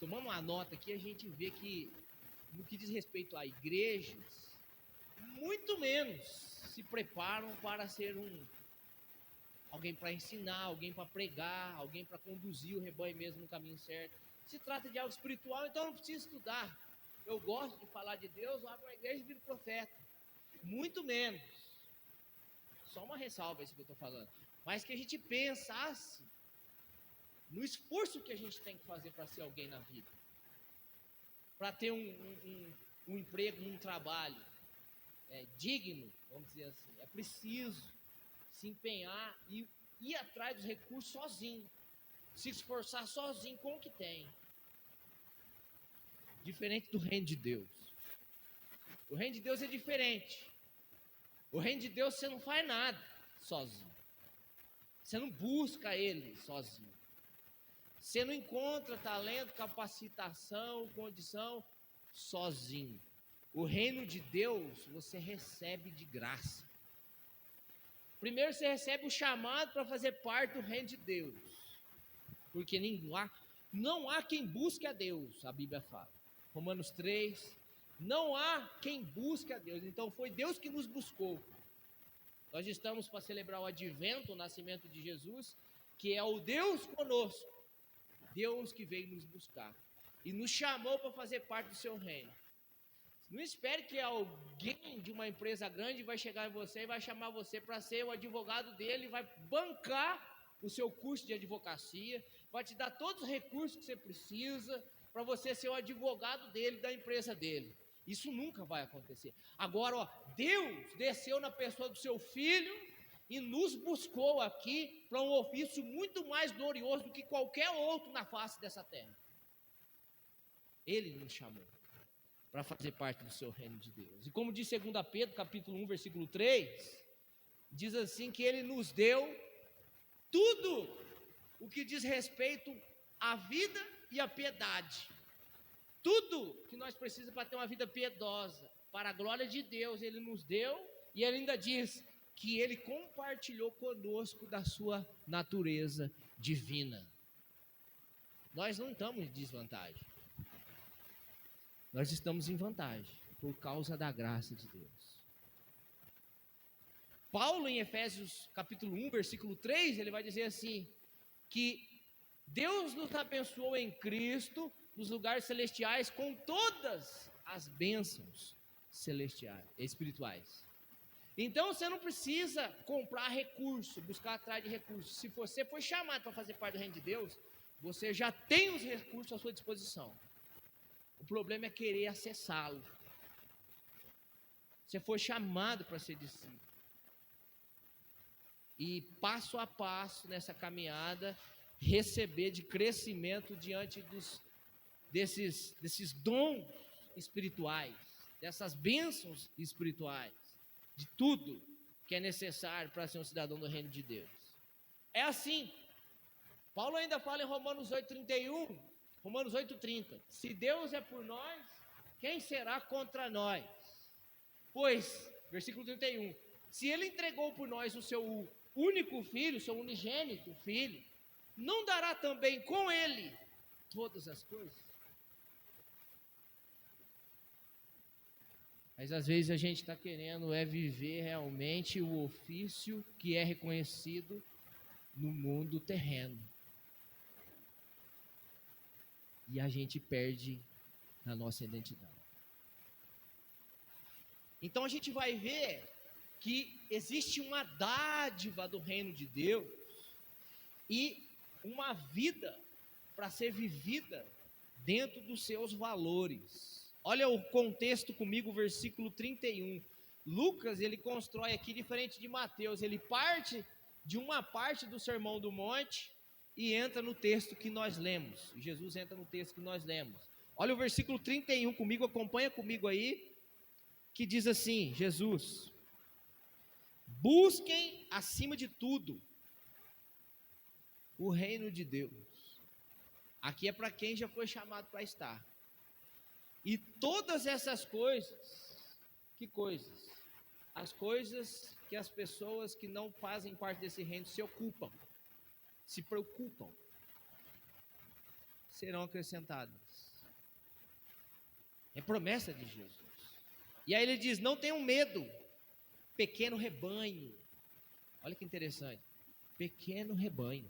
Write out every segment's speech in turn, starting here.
tomando uma nota aqui, a gente vê que, no que diz respeito a igrejas, muito menos se preparam para ser alguém para ensinar, alguém para pregar, alguém para conduzir o rebanho mesmo no caminho certo. Se trata de algo espiritual, então não precisa estudar. Eu gosto de falar de Deus, vou para a igreja e viro profeta. Muito menos. Só uma ressalva isso que eu estou falando. Mas que a gente pensasse no esforço que a gente tem que fazer para ser alguém na vida. Para ter um emprego, um trabalho digno, vamos dizer assim. É preciso se empenhar e ir atrás dos recursos sozinho. Se esforçar sozinho com o que tem. Diferente do reino de Deus. O reino de Deus é diferente. O reino de Deus você não faz nada sozinho. Você não busca ele sozinho. Você não encontra talento, capacitação, condição sozinho. O reino de Deus você recebe de graça. Primeiro você recebe o chamado para fazer parte do reino de Deus. Porque não há quem busque a Deus, a Bíblia fala. Romanos 3, não há quem busque a Deus. Então foi Deus que nos buscou. Nós estamos para celebrar o advento, o nascimento de Jesus, que é o Deus conosco. Deus que veio nos buscar e nos chamou para fazer parte do seu reino. Não espere que alguém de uma empresa grande vai chegar em você e vai chamar você para ser o advogado dele, vai bancar o seu curso de advocacia, vai te dar todos os recursos que você precisa para você ser o advogado dele, da empresa dele. Isso nunca vai acontecer. Agora, Deus desceu na pessoa do seu Filho e nos buscou aqui para um ofício muito mais glorioso do que qualquer outro na face dessa terra. Ele nos chamou para fazer parte do seu reino de Deus. E como diz 2 Pedro, capítulo 1, versículo 3, diz assim que ele nos deu tudo o que diz respeito à vida e à piedade. Tudo que nós precisamos para ter uma vida piedosa, para a glória de Deus, ele nos deu, e ele ainda diz que ele compartilhou conosco da sua natureza divina. Nós não estamos em desvantagem. Nós estamos em vantagem, por causa da graça de Deus. Paulo, em Efésios capítulo 1, versículo 3, ele vai dizer assim, que Deus nos abençoou em Cristo, nos lugares celestiais, com todas as bênçãos celestiais, espirituais. Então você não precisa comprar recurso, buscar atrás de recursos. Se você foi chamado para fazer parte do reino de Deus, você já tem os recursos à sua disposição. O problema é querer acessá-lo. Você foi chamado para ser discípulo. E passo a passo nessa caminhada, receber de crescimento diante desses dons espirituais, dessas bênçãos espirituais, de tudo que é necessário para ser um cidadão do reino de Deus. É assim. Paulo ainda fala em Romanos 8:31, Romanos 8:30, se Deus é por nós, quem será contra nós? Pois, versículo 31, se ele entregou por nós o seu único filho, o seu unigênito filho, não dará também com ele todas as coisas? Mas às vezes a gente está querendo viver realmente o ofício que é reconhecido no mundo terreno. E a gente perde a nossa identidade. Então a gente vai ver que existe uma dádiva do reino de Deus e uma vida para ser vivida dentro dos seus valores. Olha o contexto comigo, versículo 31. Lucas, ele constrói aqui diferente de Mateus, ele parte de uma parte do Sermão do Monte e entra no texto que nós lemos. Jesus entra no texto que nós lemos. Olha o versículo 31 comigo, acompanha comigo aí, que diz assim, Jesus: busquem acima de tudo o reino de Deus. Aqui é para quem já foi chamado para estar. E todas essas coisas, que coisas? As coisas que as pessoas que não fazem parte desse reino se ocupam, se preocupam. serão acrescentadas. É promessa de Jesus. E aí ele diz: não tenham medo, pequeno rebanho. Olha que interessante. Pequeno rebanho.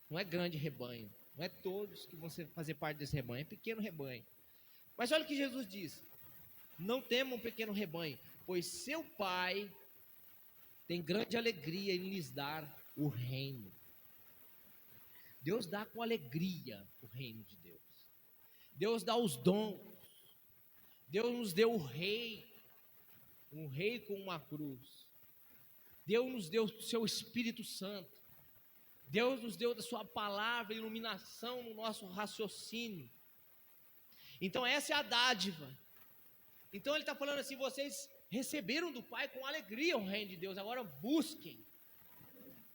Não é grande rebanho. Não é todos que vão fazer parte desse rebanho. É pequeno rebanho. Mas olha o que Jesus diz: não temam um pequeno rebanho, pois seu Pai tem grande alegria em lhes dar o reino. Deus dá com alegria o reino de Deus. Deus dá os dons. Deus nos deu o rei, um rei com uma cruz. Deus nos deu o seu Espírito Santo. Deus nos deu da sua palavra, iluminação no nosso raciocínio. Então essa é a dádiva. Então ele está falando assim: vocês receberam do Pai com alegria o reino de Deus. Agora busquem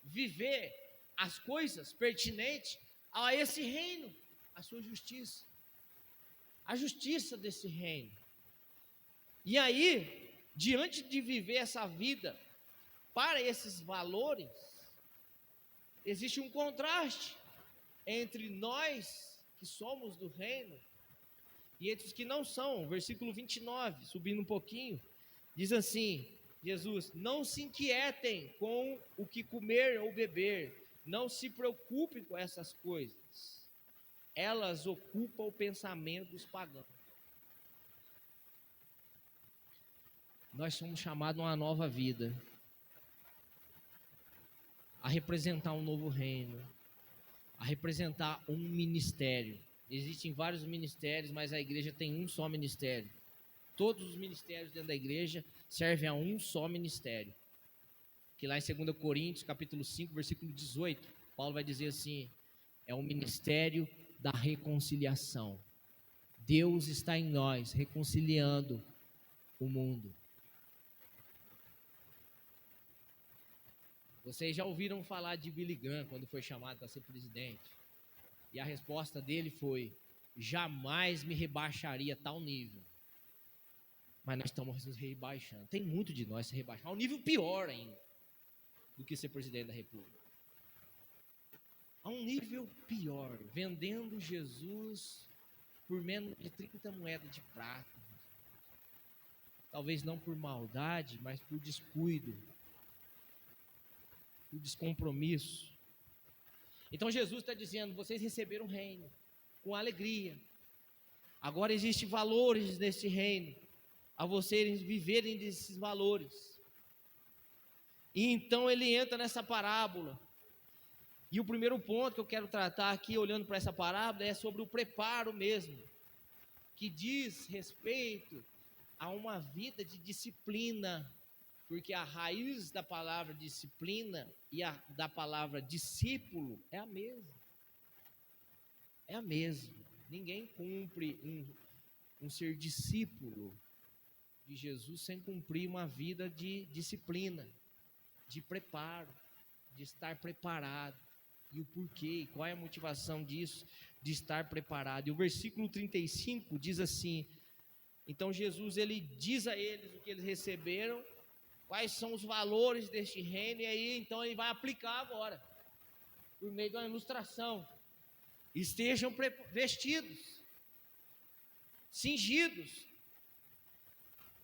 viver as coisas pertinentes a esse reino, a sua justiça. A justiça desse reino. E aí, diante de viver essa vida para esses valores, existe um contraste entre nós que somos do reino e entre os que não são. Versículo 29, subindo um pouquinho, diz assim: Jesus: não se inquietem com o que comer ou beber, não se preocupem com essas coisas, elas ocupam o pensamento dos pagãos. Nós somos chamados a uma nova vida, a representar um novo reino, a representar um ministério. Existem vários ministérios, mas a igreja tem um só ministério. Todos os ministérios dentro da igreja servem a um só ministério. Que lá em 2 Coríntios, capítulo 5, versículo 18, Paulo vai dizer assim: é o ministério da reconciliação. Deus está em nós, reconciliando o mundo. Vocês já ouviram falar de Billy Graham quando foi chamado para ser presidente? E a resposta dele foi: jamais me rebaixaria a tal nível. Mas nós estamos nos rebaixando. Tem muito de nós se rebaixar a um nível pior ainda do que ser presidente da República. A um nível pior, vendendo Jesus por menos de 30 moedas de prata. Talvez não por maldade, mas por descuido, por descompromisso. Então Jesus está dizendo: vocês receberam o reino com alegria. Agora existem valores nesse reino, a vocês viverem desses valores. E então ele entra nessa parábola. E o primeiro ponto que eu quero tratar aqui, olhando para essa parábola, é sobre o preparo mesmo, que diz respeito a uma vida de disciplina, porque a raiz da palavra disciplina e a da palavra discípulo é a mesma. É a mesma. Ninguém cumpre um ser discípulo de Jesus sem cumprir uma vida de disciplina, de preparo, de estar preparado. E o porquê, qual é a motivação disso, de estar preparado. E o versículo 35 diz assim: então Jesus, ele diz a eles o que eles receberam, quais são os valores deste reino, e aí então ele vai aplicar agora, por meio de uma ilustração. Estejam vestidos, cingidos,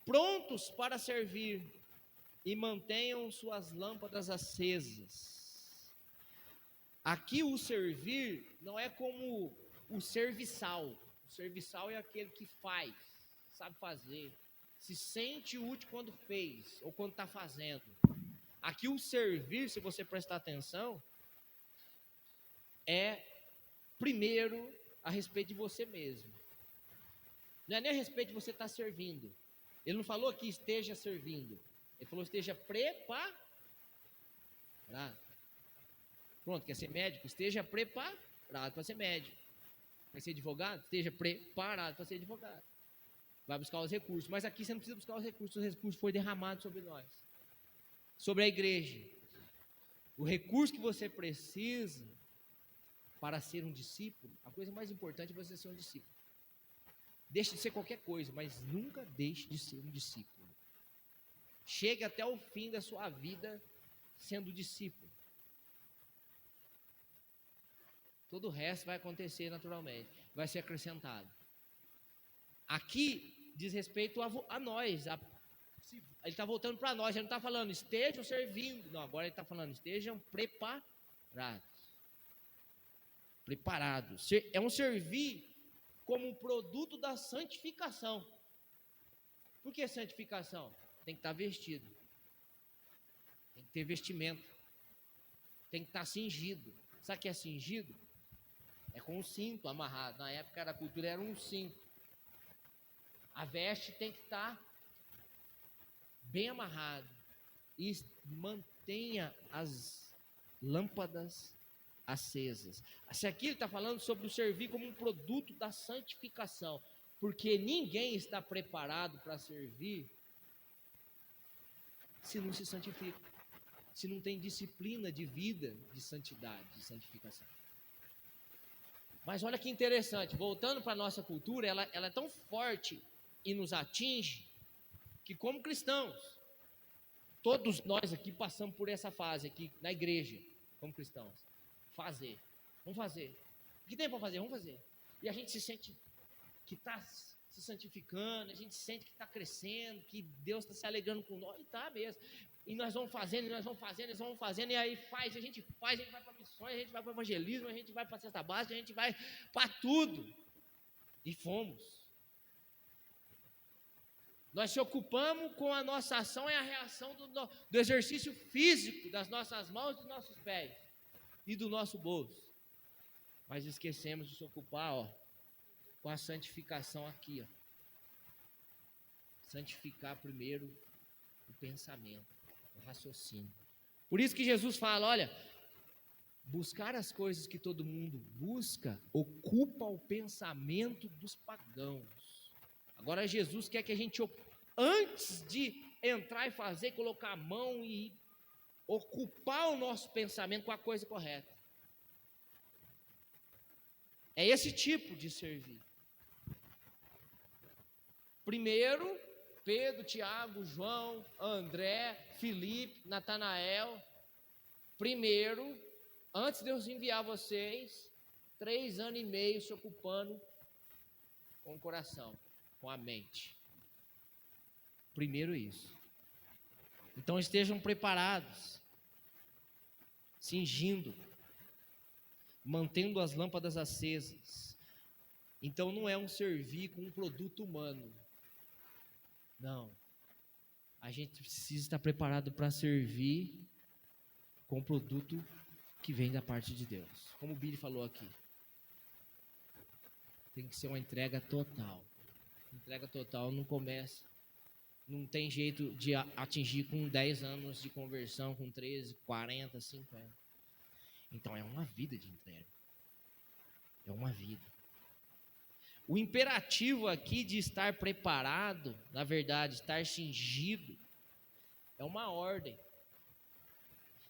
prontos para servir, e mantenham suas lâmpadas acesas. Aqui o servir não é como o serviçal. O serviçal é aquele que faz, sabe fazer, se sente útil quando fez ou quando está fazendo. Aqui o servir, se você prestar atenção, é primeiro a respeito de você mesmo. Não é nem a respeito de você estar servindo. Ele não falou que esteja servindo. Ele falou esteja preparado. Pronto, quer ser médico? Esteja preparado para ser médico. Quer ser advogado? Esteja preparado para ser advogado. Vai buscar os recursos. Mas aqui você não precisa buscar os recursos foram derramados sobre nós, sobre a igreja. O recurso que você precisa para ser um discípulo, a coisa mais importante é você ser um discípulo. Deixe de ser qualquer coisa, mas nunca deixe de ser um discípulo. Chegue até o fim da sua vida sendo discípulo. Todo o resto vai acontecer naturalmente, vai ser acrescentado. Aqui diz respeito a nós, ele está voltando para nós, ele não está falando estejam servindo, não, agora ele está falando estejam preparados. É um servir como um produto da santificação. Por que santificação? Tem que estar vestido, tem que ter vestimento, tem que estar cingido. Sabe o que é cingido? É com um cinto amarrado. Na época da cultura era um cinto. A veste tem que estar bem amarrado e mantenha as lâmpadas acesas. Se aqui ele está falando sobre o servir como um produto da santificação, porque ninguém está preparado para servir se não se santifica, se não tem disciplina de vida, de santidade, de santificação. Mas olha que interessante, voltando para a nossa cultura, ela é tão forte e nos atinge, que como cristãos, todos nós aqui passamos por essa fase aqui na igreja, como cristãos, vamos fazer, o que tem para fazer, vamos fazer, e a gente se sente que está se santificando, a gente sente que está crescendo, que Deus está se alegrando com nós, e está mesmo, e nós vamos fazendo, e aí a gente vai para missões, a gente vai para evangelismo, a gente vai para cesta básica, a gente vai para tudo, e fomos. Nós se ocupamos com a nossa ação e a reação do exercício físico das nossas mãos, dos nossos pés e do nosso bolso. Mas esquecemos de se ocupar, com a santificação aqui. Santificar primeiro o pensamento, o raciocínio. Por isso que Jesus fala, olha, buscar as coisas que todo mundo busca ocupa o pensamento dos pagãos. Agora Jesus quer que a gente, antes de entrar e fazer, colocar a mão e ocupar o nosso pensamento com a coisa correta. É esse tipo de servir. Primeiro, Pedro, Tiago, João, André, Filipe, Natanael. Primeiro, antes de Deus enviar vocês, 3 anos e meio se ocupando com o coração, com a mente. Primeiro isso. Então estejam preparados, cingindo, mantendo as lâmpadas acesas. Então não é um servir com um produto humano. Não. A gente precisa estar preparado para servir com um produto que vem da parte de Deus. Como o Billy falou aqui. Tem que ser uma entrega total. Entrega total não começa. Não tem jeito de atingir com 10 anos de conversão, com 13, 40, 50. Então é uma vida de entrega. É uma vida. O imperativo aqui de estar preparado, na verdade, estar cingido, é uma ordem.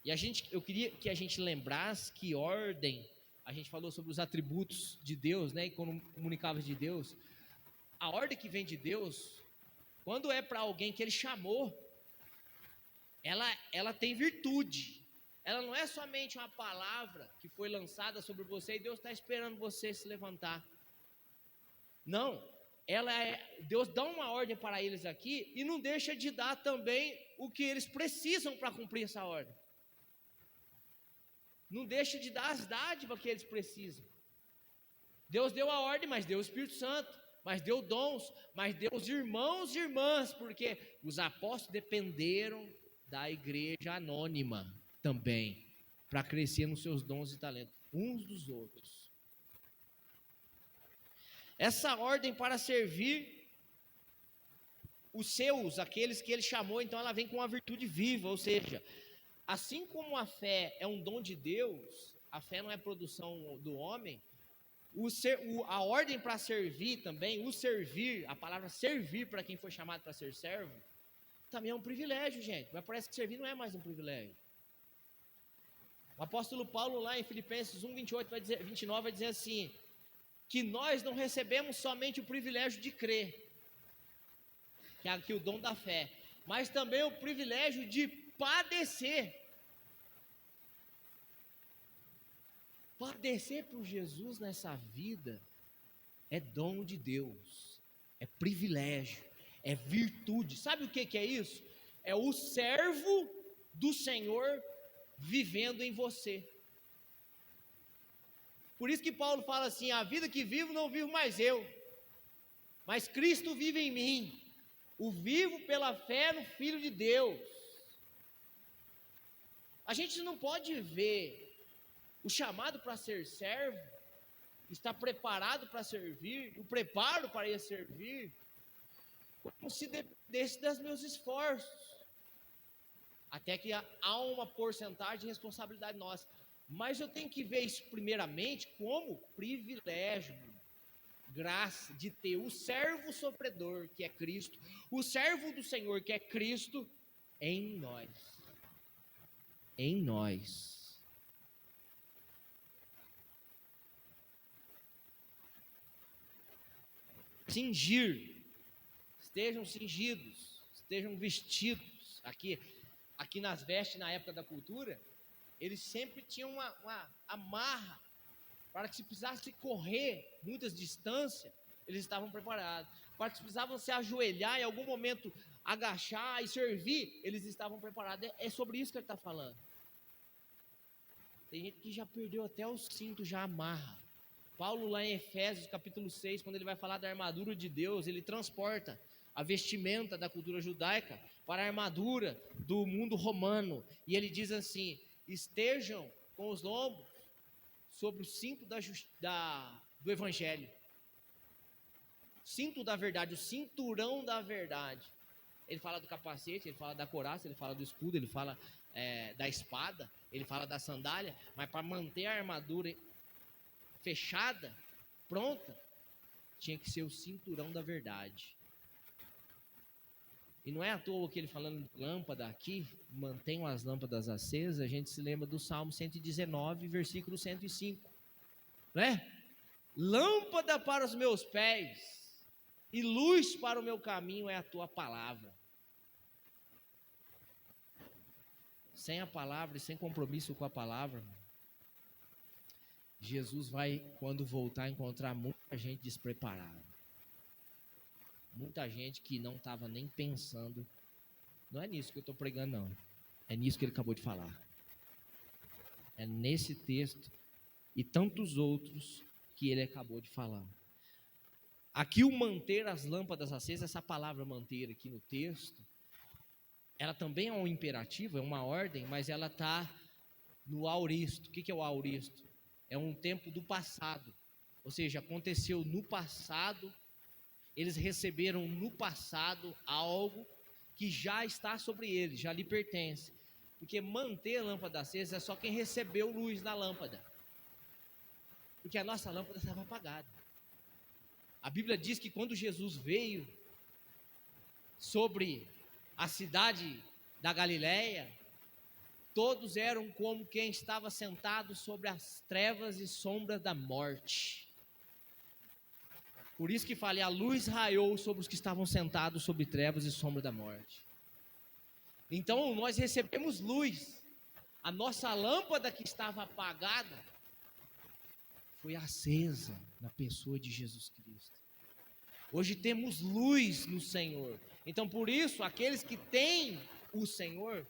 E eu queria que a gente lembrasse que ordem, a gente falou sobre os atributos de Deus, né, e comunicáveis de Deus. A ordem que vem de Deus, quando é para alguém que Ele chamou, ela tem virtude. Ela não é somente uma palavra que foi lançada sobre você e Deus está esperando você se levantar. Não, Deus dá uma ordem para eles aqui e não deixa de dar também o que eles precisam para cumprir essa ordem. Não deixa de dar as dádivas que eles precisam. Deus deu a ordem, mas deu o Espírito Santo, mas deu dons, mas deu os irmãos e irmãs, porque os apóstolos dependeram da igreja anônima também, para crescer nos seus dons e talentos, uns dos outros. Essa ordem para servir os seus, aqueles que Ele chamou, então ela vem com uma virtude viva, ou seja, assim como a fé é um dom de Deus, a fé não é produção do homem, a ordem para servir também, o servir, a palavra servir para quem foi chamado para ser servo, também é um privilégio, gente, mas parece que servir não é mais um privilégio. O apóstolo Paulo lá em Filipenses 1, 29 vai dizer assim, que nós não recebemos somente o privilégio de crer, que é aqui o dom da fé, mas também o privilégio de padecer Padecer por Jesus nessa vida é dom de Deus, é privilégio, é virtude. Sabe o que é isso? É o servo do Senhor vivendo em você. Por isso que Paulo fala assim: a vida que vivo não vivo mais eu, mas Cristo vive em mim. O vivo pela fé no Filho de Deus. A gente não pode ver o chamado para ser servo, estar preparado para servir, o preparo para ir servir, como se dependesse dos meus esforços. Até que há uma porcentagem de responsabilidade nossa. Mas eu tenho que ver isso primeiramente como privilégio, graça de ter o servo sofredor, que é Cristo, o servo do Senhor, que é Cristo, em nós. Em nós. Cingir, estejam cingidos, estejam vestidos. Aqui nas vestes, na época da cultura, eles sempre tinham uma amarra, para que se precisasse correr muitas distâncias, eles estavam preparados. Para que se precisavam se ajoelhar, em algum momento agachar e servir, eles estavam preparados. É sobre isso que ele está falando. Tem gente que já perdeu até o cinto, já amarra. Paulo lá em Efésios capítulo 6, quando ele vai falar da armadura de Deus, ele transporta a vestimenta da cultura judaica para a armadura do mundo romano. E ele diz assim: estejam com os lombos sobre o cinto do evangelho. Cinto da verdade, o cinturão da verdade. Ele fala do capacete, ele fala da couraça, ele fala do escudo, ele fala da espada, ele fala da sandália, mas para manter a armadura fechada, pronta, tinha que ser o cinturão da verdade. E não é à toa que ele falando de lâmpada aqui, mantenham as lâmpadas acesas, a gente se lembra do Salmo 119, versículo 105, né? Lâmpada para os meus pés e luz para o meu caminho é a tua palavra. Sem a palavra e sem compromisso com a palavra, Jesus vai, quando voltar, encontrar muita gente despreparada. Muita gente que não estava nem pensando. Não é nisso que eu estou pregando, não. É nisso que ele acabou de falar. É nesse texto e tantos outros que ele acabou de falar. Aqui o manter as lâmpadas acesas, essa palavra manter aqui no texto, ela também é um imperativo, é uma ordem, mas ela está no auristo. O que é o auristo? É um tempo do passado, ou seja, aconteceu no passado, eles receberam no passado algo que já está sobre eles, já lhe pertence, porque manter a lâmpada acesa é só quem recebeu luz na lâmpada, porque a nossa lâmpada estava apagada. A Bíblia diz que quando Jesus veio sobre a cidade da Galileia, todos eram como quem estava sentado sobre as trevas e sombras da morte. Por isso que falei, a luz raiou sobre os que estavam sentados sobre trevas e sombra da morte. Então nós recebemos luz. A nossa lâmpada que estava apagada foi acesa na pessoa de Jesus Cristo. Hoje temos luz no Senhor. Então por isso, aqueles que têm o Senhor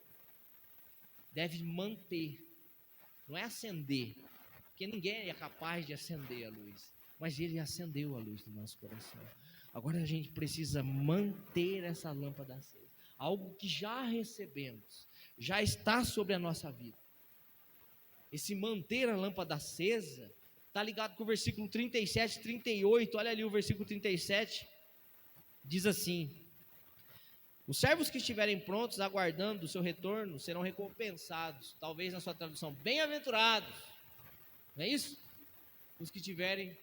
devem manter, não é acender, porque ninguém é capaz de acender a luz, mas Ele acendeu a luz do nosso coração. Agora a gente precisa manter essa lâmpada acesa, algo que já recebemos, já está sobre a nossa vida. Esse manter a lâmpada acesa está ligado com o versículo 37 e 38, olha ali o versículo 37, diz assim: os servos que estiverem prontos, aguardando o seu retorno, serão recompensados. Talvez na sua tradução, bem-aventurados. Não é isso? Os que estiverem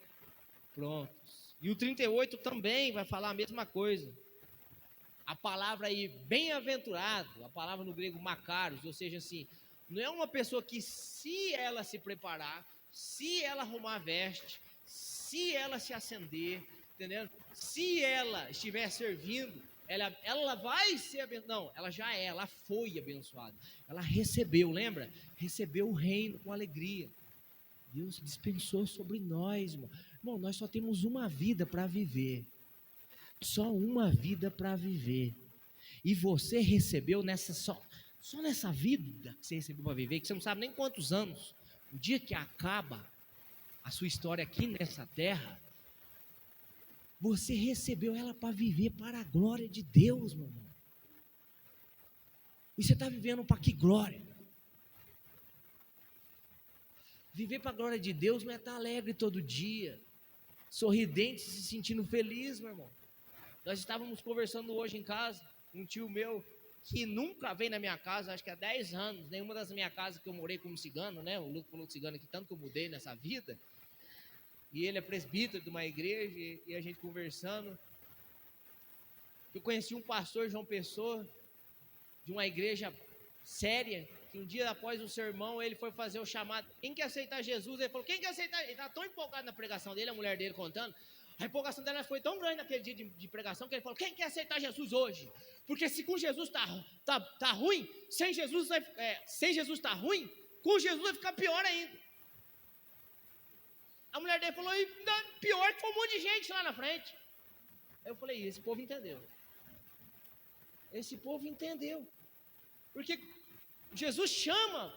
prontos. E o 38 também vai falar a mesma coisa. A palavra aí, bem-aventurado, a palavra no grego makarios, ou seja, assim, não é uma pessoa que, se ela se preparar, se ela arrumar a veste, se ela se acender, entendendo? Se ela estiver servindo, ela vai ser abençoada. Não, ela já é, ela foi abençoada. Ela recebeu, lembra? Recebeu o reino com alegria. Deus dispensou sobre nós, irmão. Irmão, nós só temos uma vida para viver. Só uma vida para viver. E você recebeu só nessa vida que você recebeu para viver, que você não sabe nem quantos anos, o dia que acaba a sua história aqui nessa terra, você recebeu ela para viver para a glória de Deus, meu irmão. E você está vivendo para que glória? Viver para a glória de Deus não é estar alegre todo dia, sorridente, se sentindo feliz, meu irmão. Nós estávamos conversando hoje em casa, um tio meu, que nunca veio na minha casa, acho que há 10 anos, nenhuma das minhas casas que eu morei como cigano, né? O Lucas falou de cigano aqui, tanto que eu mudei nessa vida. E ele é presbítero de uma igreja, e a gente conversando. Eu conheci um pastor, João Pessoa, de uma igreja séria, que um dia após o sermão, ele foi fazer o chamado. Quem quer aceitar Jesus? Ele falou, quem quer aceitar? Ele estava tão empolgado na pregação dele, a mulher dele contando. A empolgação dela foi tão grande naquele dia de pregação, que ele falou, quem quer aceitar Jesus hoje? Porque se com Jesus tá ruim, sem Jesus tá ruim, com Jesus vai ficar pior ainda. A mulher dele falou, e pior que foi um monte de gente lá na frente. Aí eu falei, esse povo entendeu. Esse povo entendeu. Porque Jesus chama,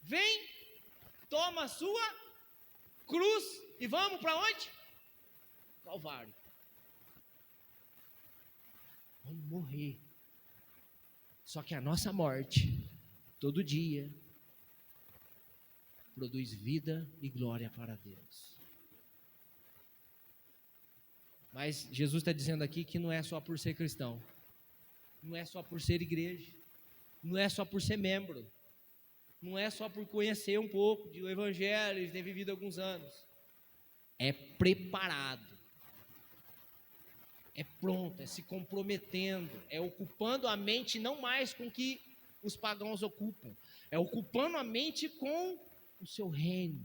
vem, toma a sua cruz e vamos para onde? Calvário. Vamos morrer. Só que a nossa morte, todo dia, produz vida e glória para Deus. Mas Jesus está dizendo aqui que não é só por ser cristão, não é só por ser igreja, não é só por ser membro, não é só por conhecer um pouco do evangelho e ter vivido alguns anos. É preparado, é pronto, é se comprometendo, é ocupando a mente não mais com o que os pagãos ocupam, é ocupando a mente com o seu reino,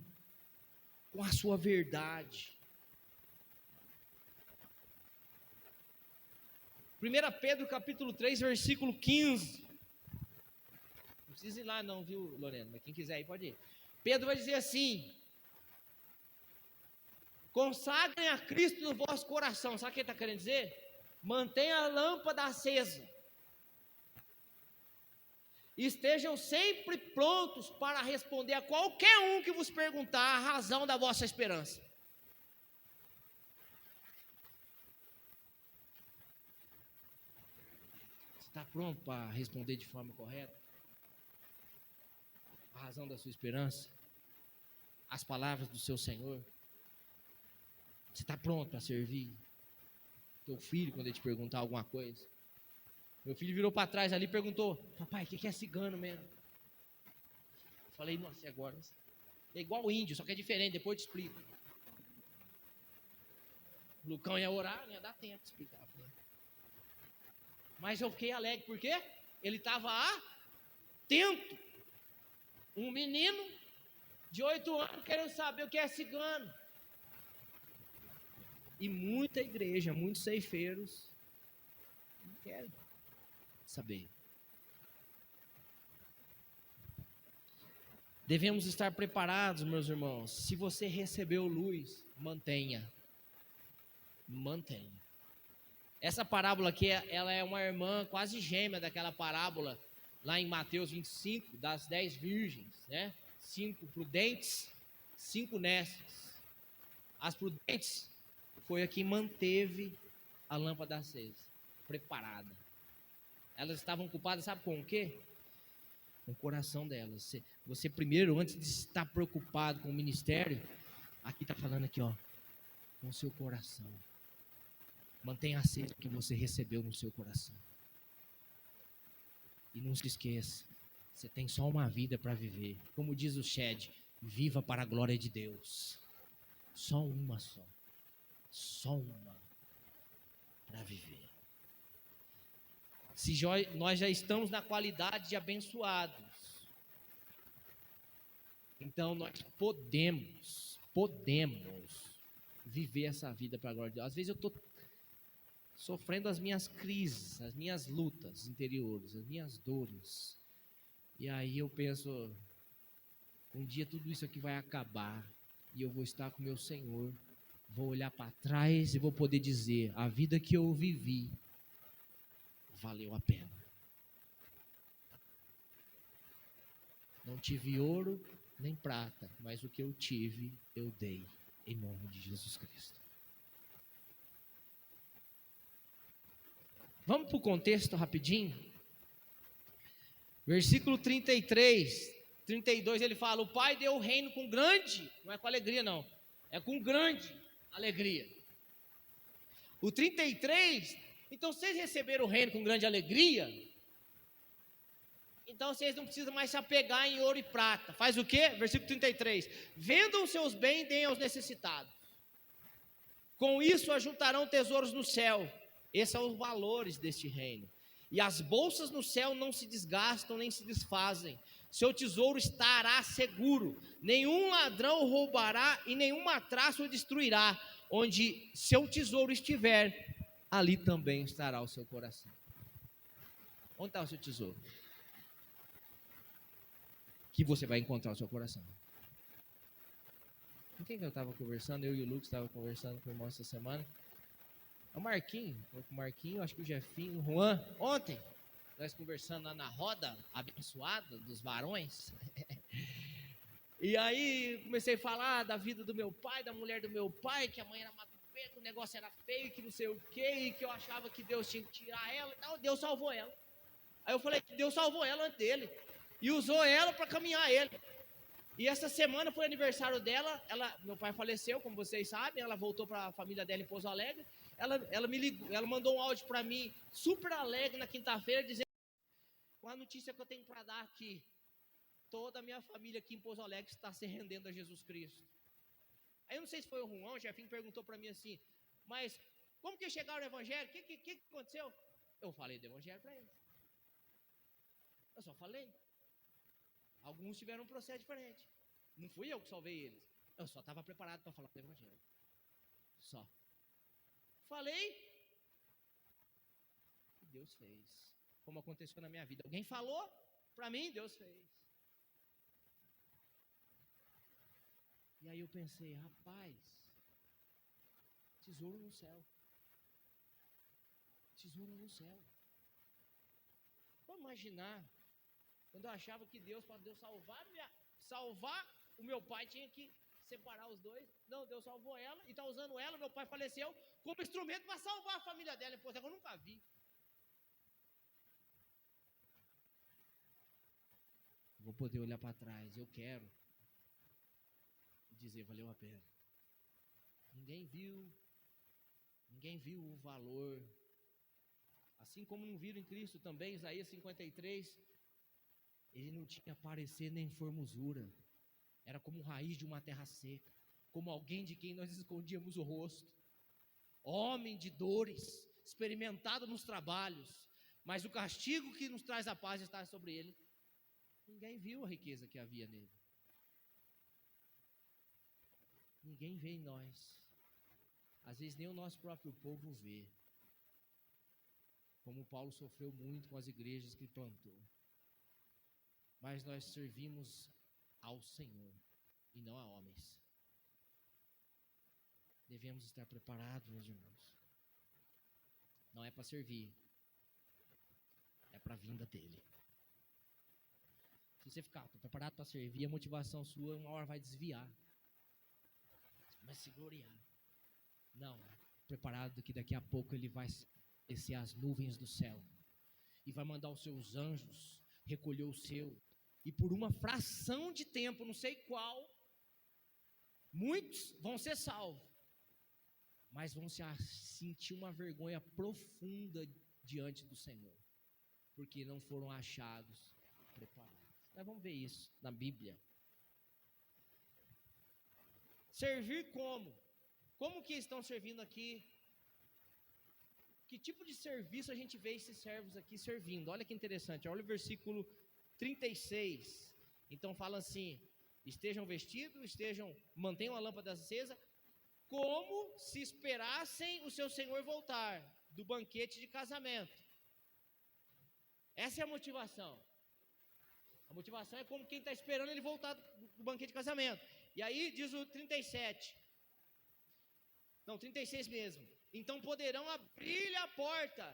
com a sua verdade. 1 Pedro capítulo 3, versículo 15. Não precisa ir lá não, viu, Lorena? Mas quem quiser ir pode ir. Pedro vai dizer assim: consagrem a Cristo no vosso coração. Sabe o que ele está querendo dizer? Mantenha a lâmpada acesa. Estejam sempre prontos para responder a qualquer um que vos perguntar a razão da vossa esperança. Você está pronto para responder de forma correta? A razão da sua esperança? As palavras do seu Senhor? Você está pronto para servir teu filho quando ele te perguntar alguma coisa? Meu filho virou para trás ali e perguntou: papai, o que é cigano mesmo? Eu falei, nossa, e agora? É igual o índio, só que é diferente, depois eu te explico. O Lucão ia orar, não ia dar tempo de explicar. Mas eu fiquei alegre, por quê? Ele estava atento. Um menino de 8 anos querendo saber o que é cigano. E muita igreja, muitos ceifeiros não querem saber. Devemos estar preparados, meus irmãos. Se você recebeu luz, mantenha. Mantenha. Essa parábola aqui, ela é uma irmã quase gêmea daquela parábola lá em Mateus 25, das 10 virgens, né? 5 prudentes, 5 nécias. As prudentes foi a que manteve a lâmpada acesa, preparada. Elas estavam ocupadas, sabe com o quê? Com o coração delas. Você primeiro, antes de estar preocupado com o ministério, aqui está falando aqui, ó, com o seu coração. Mantenha aceso o que você recebeu no seu coração. E não se esqueça, você tem só uma vida para viver. Como diz o Shed, viva para a glória de Deus. Só uma só. Só uma para viver. Se nós já estamos na qualidade de abençoados, então nós podemos viver essa vida para a glória de Deus. Às vezes eu estou sofrendo as minhas crises, as minhas lutas interiores, as minhas dores. E aí eu penso, Um dia tudo isso aqui vai acabar e eu vou estar com meu Senhor. Vou olhar para trás e vou poder dizer: a vida que eu vivi valeu a pena. Não tive ouro nem prata, mas o que eu tive, eu dei, em nome de Jesus Cristo. Vamos para o contexto rapidinho? Versículo 33, 32, ele fala: o Pai deu o reino com grande, não é com alegria não, é com grande alegria. O 33, então vocês receberam o reino com grande alegria, então vocês não precisam mais se apegar em ouro e prata. Faz o quê? Versículo 33, vendam os seus bens e deem aos necessitados. Com isso ajuntarão tesouros no céu. Esses são os valores deste reino. E as bolsas no céu não se desgastam nem se desfazem. Seu tesouro estará seguro. Nenhum ladrão roubará e nenhuma traça o destruirá. Onde seu tesouro estiver, ali também estará o seu coração. Onde está o seu tesouro? Que você vai encontrar o seu coração. Com quem que eu estava conversando? Eu e o Lucas estavam conversando com o irmão essa semana. O Marquinho, acho que o Jefinho, o Juan, ontem, nós conversando lá na roda abençoada dos varões. E aí comecei a falar da vida do meu pai, da mulher do meu pai, que a mãe era macumbeira, que o negócio era feio, que não sei o quê, e que eu achava que Deus tinha que tirar ela, então Deus salvou ela. Aí eu falei que Deus salvou ela antes dele, e usou ela para caminhar ele. E essa semana foi aniversário dela, meu pai faleceu, como vocês sabem, ela voltou para a família dela em Pouso Alegre. Ela me ligou, ela mandou um áudio para mim, super alegre na quinta-feira, dizendo: com a notícia que eu tenho para dar aqui, toda a minha família aqui em Pouso Alegre está se rendendo a Jesus Cristo. Aí eu não sei se foi o Juan, o Jefinho perguntou para mim assim: mas como que chegaram no evangelho? O que aconteceu? Eu falei do evangelho para eles. Eu só falei. Alguns tiveram um processo diferente. Não fui eu que salvei eles. Eu só estava preparado para falar do evangelho. Só. Falei. E Deus fez. Como aconteceu na minha vida. Alguém falou para mim, Deus fez. E aí eu pensei: rapaz, tesouro no céu. Tesouro no céu. Vamos imaginar. Quando eu achava que Deus, para Deus salvar o meu pai, tinha que separar os dois. Não, Deus salvou ela e está usando ela. Meu pai faleceu como instrumento para salvar a família dela. Pô, eu nunca vi. Vou poder olhar para trás. Eu quero dizer: valeu a pena. Ninguém viu o valor. Assim como não viram em Cristo também, Isaías 53. Ele não tinha parecer nem formosura. Era como raiz de uma terra seca, como alguém de quem nós escondíamos o rosto. Homem de dores, experimentado nos trabalhos, mas o castigo que nos traz a paz está sobre ele. Ninguém viu a riqueza que havia nele. Ninguém vê em nós. Às vezes nem o nosso próprio povo vê. Como Paulo sofreu muito com as igrejas que plantou. Mas nós servimos ao Senhor e não a homens. Devemos estar preparados, meus irmãos. Não é para servir, é para a vinda dele. Se você ficar preparado para servir, a motivação sua uma hora vai desviar. Você vai se gloriar. Não, preparado que daqui a pouco ele vai descer as nuvens do céu e vai mandar os seus anjos recolher o seu. E por uma fração de tempo, não sei qual, muitos vão ser salvos, mas vão sentir uma vergonha profunda diante do Senhor, porque não foram achados preparados. Nós vamos ver isso na Bíblia. Servir como? Como que estão servindo aqui? Que tipo de serviço a gente vê esses servos aqui servindo? Olha que interessante, olha o versículo 36, então fala assim: estejam vestidos, mantenham a lâmpada acesa, como se esperassem o seu Senhor voltar do banquete de casamento. Essa é a motivação. A motivação é como quem está esperando ele voltar do banquete de casamento. E aí diz o 37. Não, 36 mesmo. Então poderão abrir-lhe a porta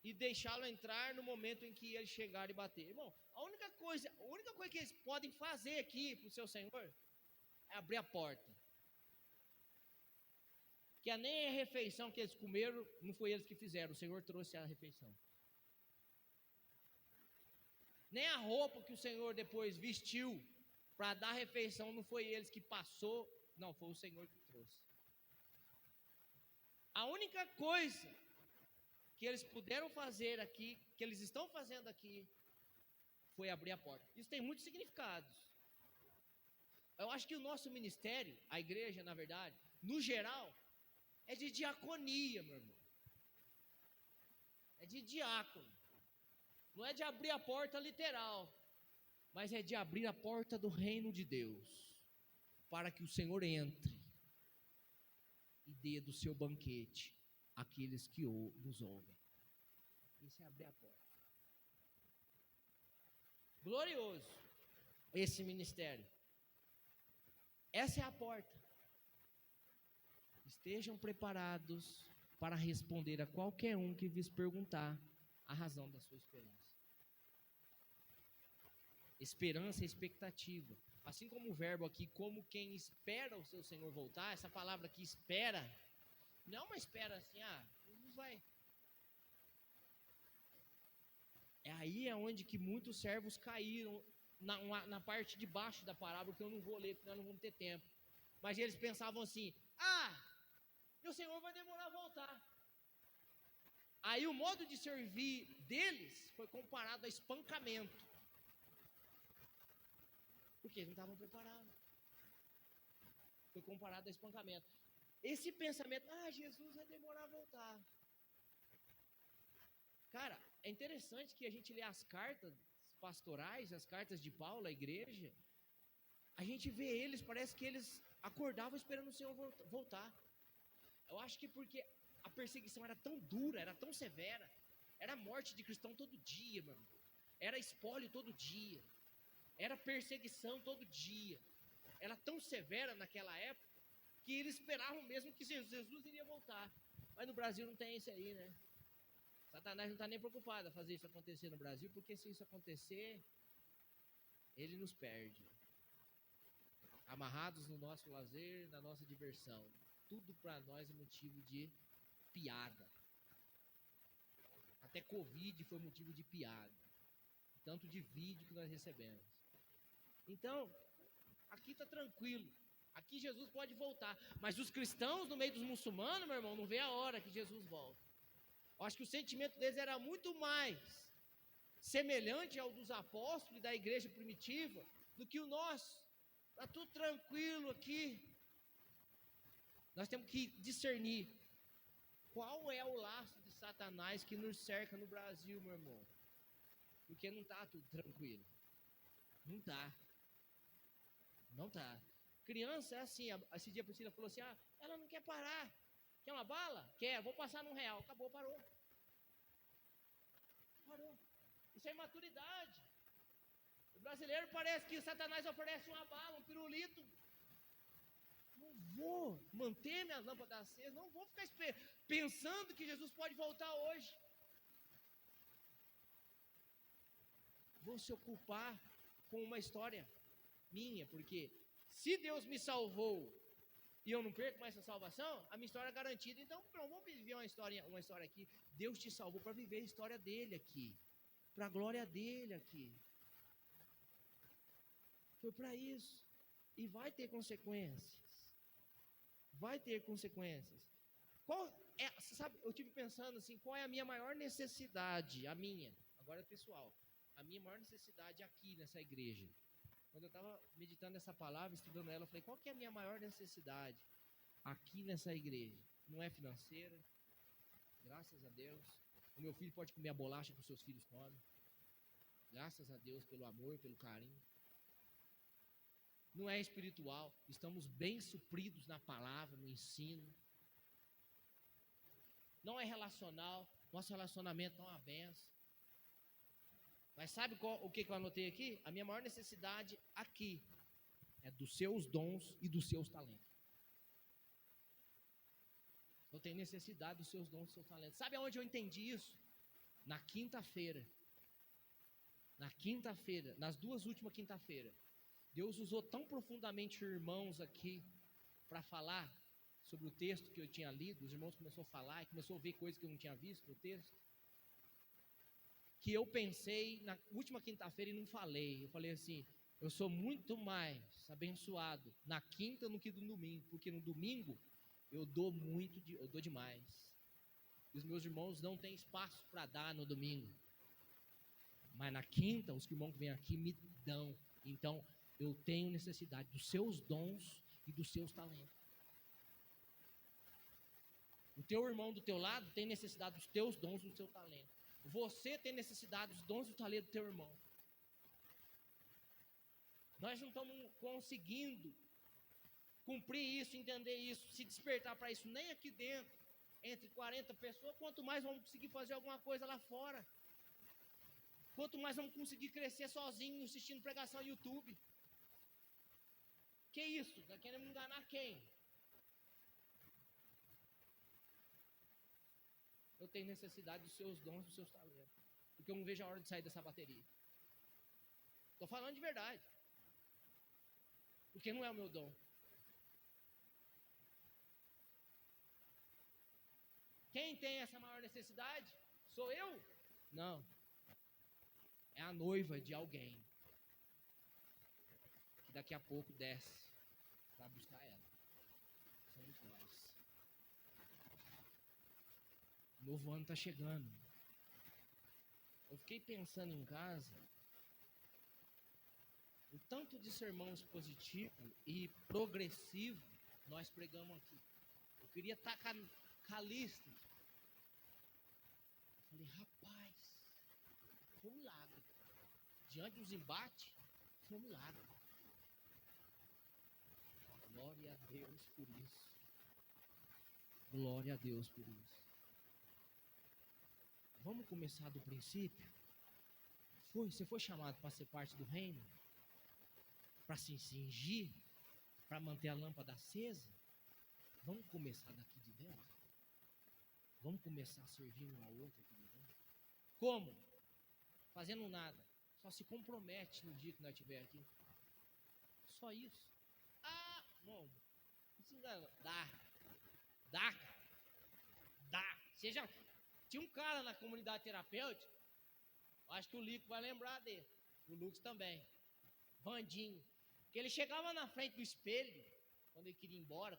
e deixá-lo entrar no momento em que ele chegar e bater. Irmão, a única coisa que eles podem fazer aqui para o seu Senhor é abrir a porta. Que nem a refeição que eles comeram, não foi eles que fizeram, o Senhor trouxe a refeição. Nem a roupa que o Senhor depois vestiu para dar a refeição, não foi eles que passou, não, foi o Senhor que trouxe. A única coisa que eles puderam fazer aqui, que eles estão fazendo aqui, foi abrir a porta. Isso tem muitos significados. Eu acho que o nosso ministério, a igreja, na verdade, no geral, é de diaconia, meu irmão. É de diácono. Não é de abrir a porta literal, mas é de abrir a porta do reino de Deus, para que o Senhor entre e dê do seu banquete àqueles que nos ouvem. Isso é abrir a porta. Glorioso esse ministério. Essa é a porta. Estejam preparados para responder a qualquer um que vos perguntar a razão da sua esperança. Esperança é expectativa. Assim como o verbo aqui, como quem espera o seu Senhor voltar, essa palavra aqui, espera, não é uma espera assim, Jesus vai. É aí onde que muitos servos caíram, na parte de baixo da parábola, que eu não vou ler, porque nós não vamos ter tempo. Mas eles pensavam assim, e o Senhor vai demorar a voltar. Aí o modo de servir deles foi comparado a espancamento. Porque eles não estavam preparados. Foi comparado a espancamento. Esse pensamento, Jesus vai demorar a voltar. Cara, é interessante que a gente lê as cartas pastorais, as cartas de Paulo à igreja, a gente vê eles, parece que eles acordavam esperando o Senhor voltar. Eu acho que porque a perseguição era tão dura, era tão severa, era morte de cristão todo dia, meu irmão. Era espólio todo dia, era perseguição todo dia, era tão severa naquela época, que eles esperavam mesmo que Jesus iria voltar. Mas no Brasil não tem isso aí, né? Satanás não está nem preocupado a fazer isso acontecer no Brasil, porque se isso acontecer, ele nos perde. Amarrados no nosso lazer, na nossa diversão. Tudo para nós é motivo de piada. Até Covid foi motivo de piada. Tanto de vídeo que nós recebemos. Então, aqui está tranquilo. Aqui Jesus pode voltar. Mas os cristãos no meio dos muçulmanos, meu irmão, não vê a hora que Jesus volta. Eu acho que o sentimento deles era muito mais semelhante ao dos apóstolos e da igreja primitiva do que o nosso. Está tudo tranquilo aqui. Nós temos que discernir qual é o laço de Satanás que nos cerca no Brasil, meu irmão. Porque não está tudo tranquilo. Não está. Não está. Criança é assim. Esse dia a Priscila falou assim, ela não quer parar. Quer uma bala? Quer, vou passar R$1. Acabou, parou. Parou. Isso é imaturidade. O brasileiro parece que o Satanás oferece uma bala, um pirulito. Não vou manter minhas lâmpadas acesas, não vou ficar pensando que Jesus pode voltar hoje. Vou se ocupar com uma história minha, porque se Deus me salvou e eu não perco mais essa salvação, a minha história é garantida. Então, vamos viver uma história aqui. Deus te salvou para viver a história dele aqui, para a glória dele aqui. Foi para isso. E vai ter consequências. Vai ter consequências. Sabe, eu tive pensando assim, qual é a minha maior necessidade? A minha, agora é pessoal. A minha maior necessidade aqui nessa igreja. Quando eu estava meditando essa palavra, estudando ela, eu falei, qual que é a minha maior necessidade aqui nessa igreja? Não é financeira, graças a Deus. O meu filho pode comer a bolacha que os seus filhos comem. Graças a Deus pelo amor, pelo carinho. Não é espiritual, estamos bem supridos na palavra, no ensino. Não é relacional, nosso relacionamento é uma benção. Mas sabe o que eu anotei aqui? A minha maior necessidade aqui é dos seus dons e dos seus talentos. Eu tenho necessidade dos seus dons e dos seus talentos. Sabe aonde eu entendi isso? Na quinta-feira. Nas duas últimas quinta-feiras, Deus usou tão profundamente irmãos aqui para falar sobre o texto que eu tinha lido. Os irmãos começaram a falar e começou a ver coisas que eu não tinha visto no texto, que eu pensei na última quinta-feira e não falei. Eu falei assim: eu sou muito mais abençoado na quinta do que no domingo, porque no domingo eu dou eu dou demais. E os meus irmãos não têm espaço para dar no domingo. Mas na quinta, os irmãos que vêm aqui me dão. Então, eu tenho necessidade dos seus dons e dos seus talentos. O teu irmão do teu lado tem necessidade dos teus dons e do seu talento. Você tem necessidade dos dons e do talento do teu irmão. Nós não estamos conseguindo cumprir isso, entender isso, se despertar para isso, nem aqui dentro, entre 40 pessoas, quanto mais vamos conseguir fazer alguma coisa lá fora. Quanto mais vamos conseguir crescer sozinho, assistindo pregação no YouTube. Que isso? Está querendo enganar quem? Eu tenho necessidade dos seus dons, dos seus talentos. Porque eu não vejo a hora de sair dessa bateria. Estou falando de verdade. Porque não é o meu dom. Quem tem essa maior necessidade? Sou eu? Não. É a noiva de alguém. Que daqui a pouco desce para buscar ela. Somos nós. O novo ano está chegando. Eu fiquei pensando em casa o tanto de sermão expositivo e progressivo nós pregamos aqui. Eu queria estar com a lista. Eu falei, rapaz, foi um milagre. Diante dos embates, foi um milagre. Glória a Deus por isso. Glória a Deus por isso. Vamos começar do princípio? Você foi chamado para ser parte do reino? Para se cingir? Para manter a lâmpada acesa? Vamos começar daqui de dentro? Vamos começar a servir um ao outro aqui de dentro? Como? Fazendo nada. Só se compromete no dia que nós estivermos aqui. Só isso. Ah, não. Não se engana. Dá, cara. Dá. Tinha um cara na comunidade terapêutica, acho que o Lico vai lembrar dele, o Lucas também, Vandinho, que ele chegava na frente do espelho, quando ele queria ir embora,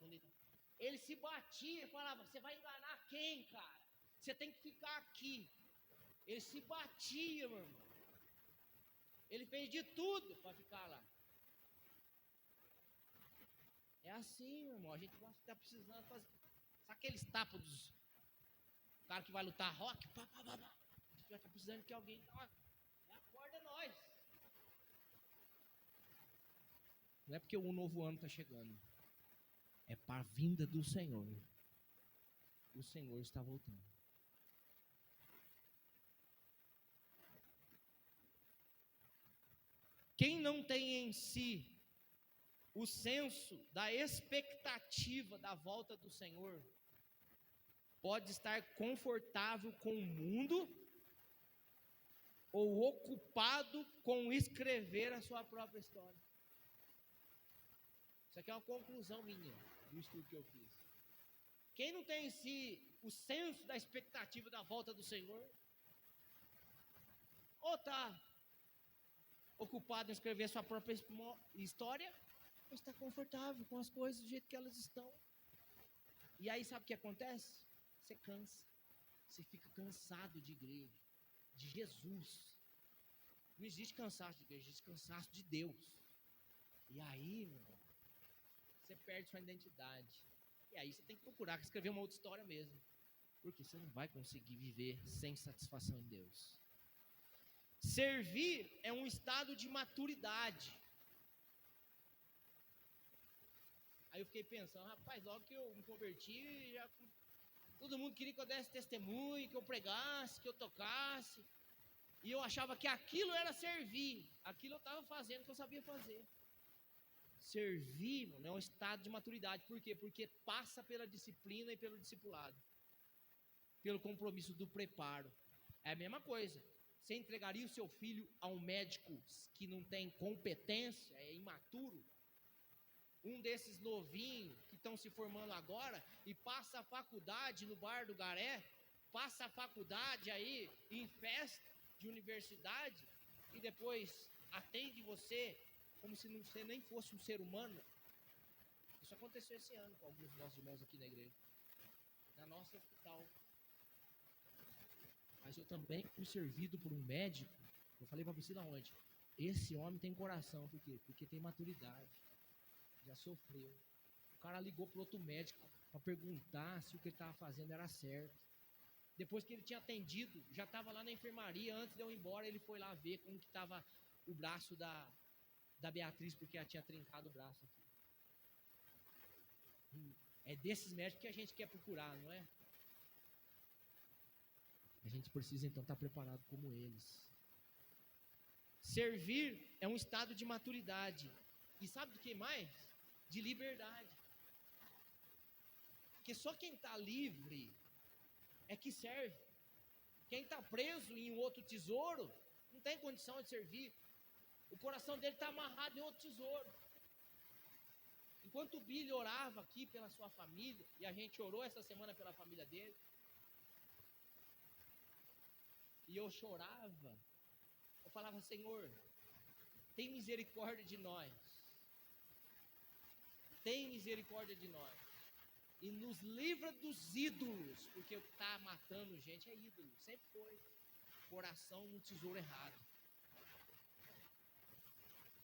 ele se batia e falava, você vai enganar quem, cara? Você tem que ficar aqui. Ele se batia, meu irmão. Ele fez de tudo para ficar lá. É assim, meu irmão, a gente está precisando fazer, sabe aqueles tapas dos cara que vai lutar rock, pá. A gente vai estar precisando que alguém acorda nós. Não é porque o novo ano está chegando. É para a vinda do Senhor. O Senhor está voltando. Quem não tem em si o senso da expectativa da volta do Senhor, pode estar confortável com o mundo ou ocupado com escrever a sua própria história. Isso aqui é uma conclusão minha do estudo que eu fiz. Quem não tem em si o senso da expectativa da volta do Senhor, ou está ocupado em escrever a sua própria história, ou está confortável com as coisas do jeito que elas estão. E aí sabe o que acontece? Você cansa. Você fica cansado de igreja, de Jesus. Não existe cansaço de igreja, existe cansaço de Deus. E aí, meu irmão, você perde sua identidade. E aí você tem que procurar escrever uma outra história mesmo. Porque você não vai conseguir viver sem satisfação em Deus. Servir é um estado de maturidade. Aí eu fiquei pensando, rapaz, logo que eu me converti, todo mundo queria que eu desse testemunho, que eu pregasse, que eu tocasse. E eu achava que aquilo era servir. Aquilo eu estava fazendo o que eu sabia fazer. Servir, mano, é um estado de maturidade. Por quê? Porque passa pela disciplina e pelo discipulado, pelo compromisso do preparo. É a mesma coisa. Você entregaria o seu filho a um médico que não tem competência, é imaturo? Um desses novinhos que estão se formando agora e passa a faculdade no Bar do Garé, passa a faculdade aí em festa de universidade e depois atende você como se você nem fosse um ser humano. Isso aconteceu esse ano com alguns dos nossos irmãos aqui na igreja, na nossa hospital. Mas eu também fui servido por um médico. Eu falei para você da onde? Esse homem tem coração, por quê? Porque tem maturidade, já sofreu. O cara ligou para outro médico para perguntar se o que ele estava fazendo era certo. Depois que ele tinha atendido, já estava lá na enfermaria, antes de eu ir embora, ele foi lá ver como que estava o braço da Beatriz, porque ela tinha trincado o braço aqui. É desses médicos que a gente quer procurar, não é? A gente precisa então estar preparado como eles. Servir é um estado de maturidade. E sabe do que mais? De liberdade. Porque só quem está livre é que serve. Quem está preso em um outro tesouro não tem condição de servir. O coração dele está amarrado em outro tesouro. Enquanto o Billy orava aqui pela sua família, e a gente orou essa semana pela família dele, e eu chorava, eu falava: Senhor, tem misericórdia de nós, tem misericórdia de nós, e nos livra dos ídolos, porque o que está matando gente é ídolo, sempre foi, coração no tesouro errado.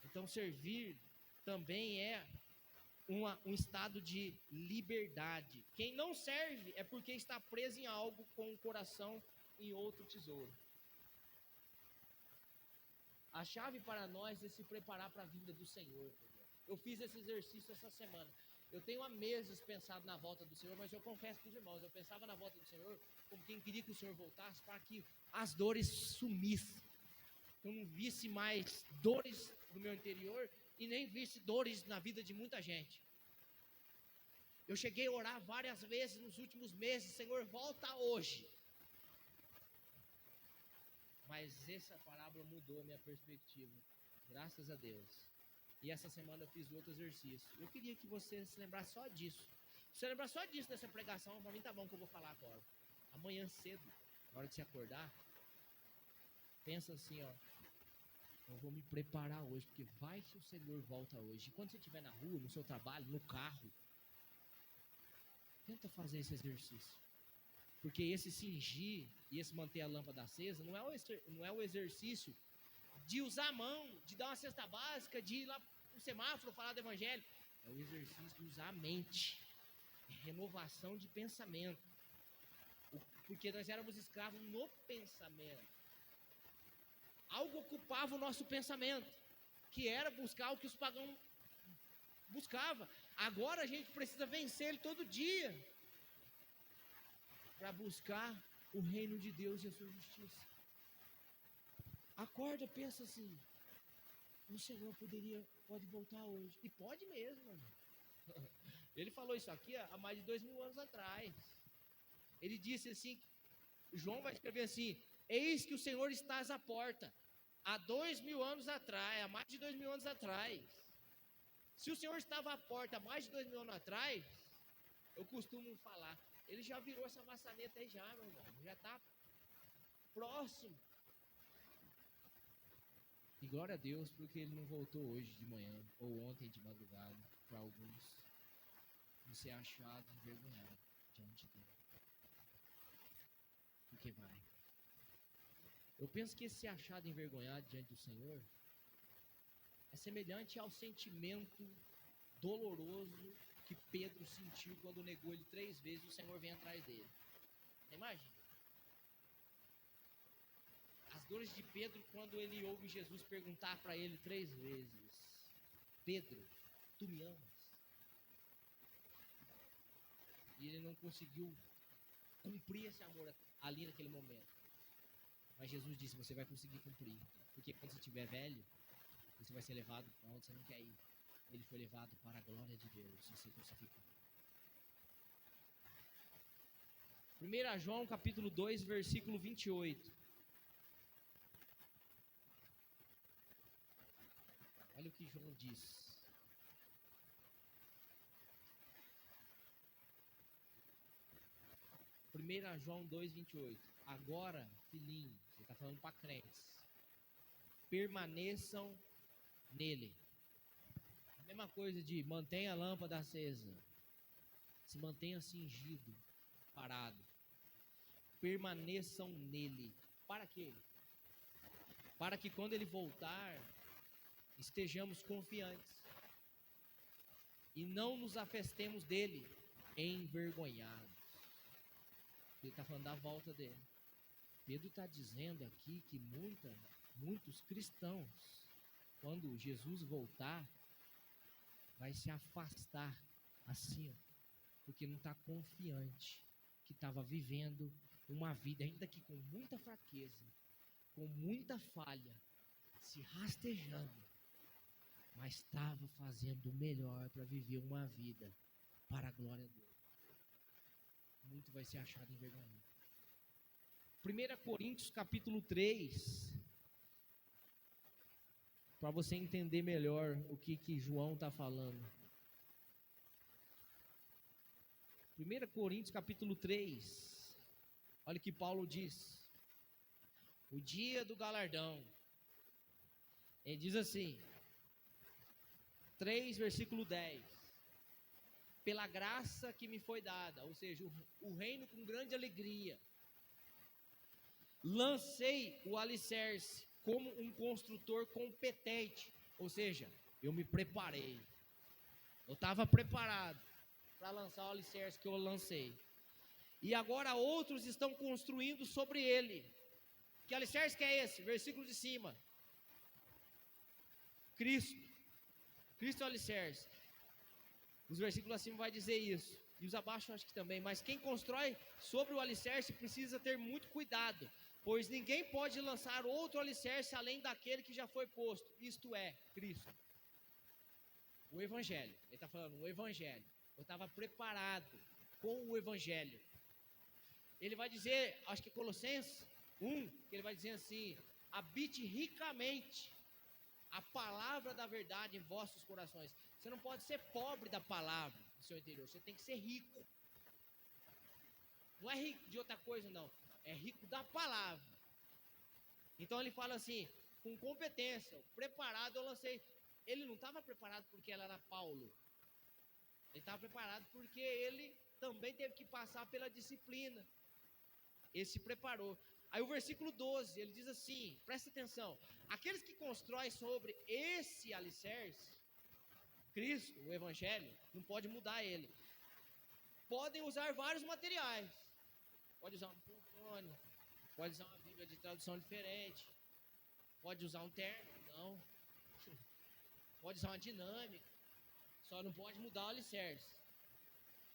Então servir também é um estado de liberdade. Quem não serve é porque está preso em algo com o coração em outro tesouro. A chave para nós é se preparar para a vinda do Senhor. Eu fiz esse exercício essa semana. Eu tenho há meses pensado na volta do Senhor, mas eu confesso para os irmãos, eu pensava na volta do Senhor como quem queria que o Senhor voltasse para que as dores sumissem. Eu não visse mais dores no meu interior e nem visse dores na vida de muita gente. Eu cheguei a orar várias vezes nos últimos meses: Senhor, volta hoje. Mas essa parábola mudou a minha perspectiva, graças a Deus. E essa semana eu fiz outro exercício. Eu queria que você se lembrasse só disso. Se você lembrar só disso dessa pregação, para mim tá bom que eu vou falar agora. Amanhã cedo, na hora que você acordar, pensa assim, ó: eu vou me preparar hoje, porque vai que o Senhor volta hoje. E quando você estiver na rua, no seu trabalho, no carro, tenta fazer esse exercício. Porque esse cingir e esse manter a lâmpada acesa não é o exercício de usar a mão, de dar uma cesta básica, de ir lá no semáforo falar do evangelho. É o exercício de usar a mente. É renovação de pensamento. Porque nós éramos escravos no pensamento. Algo ocupava o nosso pensamento, que era buscar o que os pagãos buscavam. Agora a gente precisa vencer ele todo dia, para buscar o reino de Deus e a sua justiça. Acorda, pensa assim: o Senhor pode voltar hoje. E pode mesmo, mano. Ele falou isso aqui há mais de 2000 anos atrás. Ele disse assim, João vai escrever assim: eis que o Senhor está à porta. Há 2000 anos atrás, há mais de 2000 anos atrás. Se o Senhor estava à porta há mais de 2000 anos atrás, eu costumo falar, ele já virou essa maçaneta aí já, meu irmão. Já está próximo. E glória a Deus, porque ele não voltou hoje de manhã, ou ontem de madrugada, para alguns não ser achado envergonhado diante dele. Porque vai. Eu penso que esse achado envergonhado diante do Senhor é semelhante ao sentimento doloroso que Pedro sentiu quando negou ele 3 vezes e o Senhor vem atrás dele. Você imagina? As dores de Pedro quando ele ouve Jesus perguntar para ele 3 vezes: Pedro, tu me amas? E ele não conseguiu cumprir esse amor ali naquele momento. Mas Jesus disse: você vai conseguir cumprir, porque quando você estiver velho, você vai ser levado para onde você não quer ir. ele foi levado para a glória de Deus e ser crucificado. 1 João capítulo 2, versículo 28. Olha o que João diz. Primeira João 2, 28. Agora, filhinhos, ele está falando para crentes, permaneçam nele. A mesma coisa de mantenha a lâmpada acesa, se mantenha cingido, parado. Permaneçam nele. Para quê? Para que quando ele voltar, estejamos confiantes e não nos afastemos dele envergonhados. Ele está falando da volta dele. Pedro está dizendo aqui que muitos cristãos, quando Jesus voltar, vai se afastar assim, porque não está confiante, que estava vivendo uma vida, ainda que com muita fraqueza, com muita falha, se rastejando, mas estava fazendo o melhor para viver uma vida para a glória de Deus. Muito vai ser achado envergonhado. 1 Coríntios capítulo 3, para você entender melhor o que João está falando. 1 Coríntios capítulo 3, olha o que Paulo diz. O dia do galardão. Ele diz assim, 3 versículo 10. Pela graça que me foi dada, ou seja, o reino com grande alegria, lancei o alicerce como um construtor competente, ou seja, eu me preparei, eu estava preparado para lançar o alicerce que eu lancei, e agora outros estão construindo sobre ele. Que alicerce que é esse? Versículo de cima, Cristo é o alicerce. Os versículos acima vai dizer isso, e os abaixo acho que também, mas quem constrói sobre o alicerce precisa ter muito cuidado, pois ninguém pode lançar outro alicerce além daquele que já foi posto, isto é, Cristo. O Evangelho, ele está falando, o Evangelho, eu estava preparado com o Evangelho. Ele vai dizer, acho que Colossenses 1, que ele vai dizer assim, habite ricamente a palavra da verdade em vossos corações. Você não pode ser pobre da palavra no seu interior, você tem que ser rico. Não é rico de outra coisa não, é rico da palavra. Então ele fala assim, com competência, preparado eu lancei. Ele não estava preparado porque ela era Paulo, ele estava preparado porque ele também teve que passar pela disciplina. Ele se preparou. Aí o versículo 12, ele diz assim, presta atenção, aqueles que constroem sobre esse alicerce, Cristo, o Evangelho, não pode mudar ele. Podem usar vários materiais. Pode usar um microfone, pode usar uma Bíblia de tradução diferente, pode usar um terno, não. Pode usar uma dinâmica, só não pode mudar o alicerce.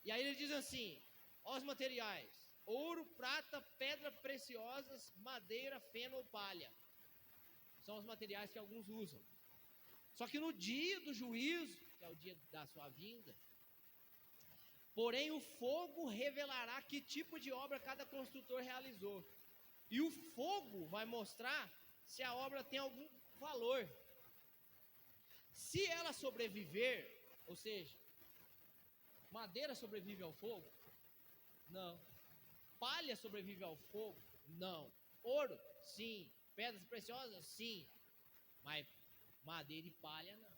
E aí ele diz assim, ó os materiais, ouro, prata, pedra preciosas, madeira, feno ou palha. São os materiais que alguns usam. Só que no dia do juízo, que é o dia da sua vinda, porém o fogo revelará que tipo de obra cada construtor realizou. E o fogo vai mostrar se a obra tem algum valor. Se ela sobreviver, ou seja, madeira sobrevive ao fogo? Não. Palha sobrevive ao fogo? Não. Ouro? Sim. Pedras preciosas? Sim. Mas madeira e palha não.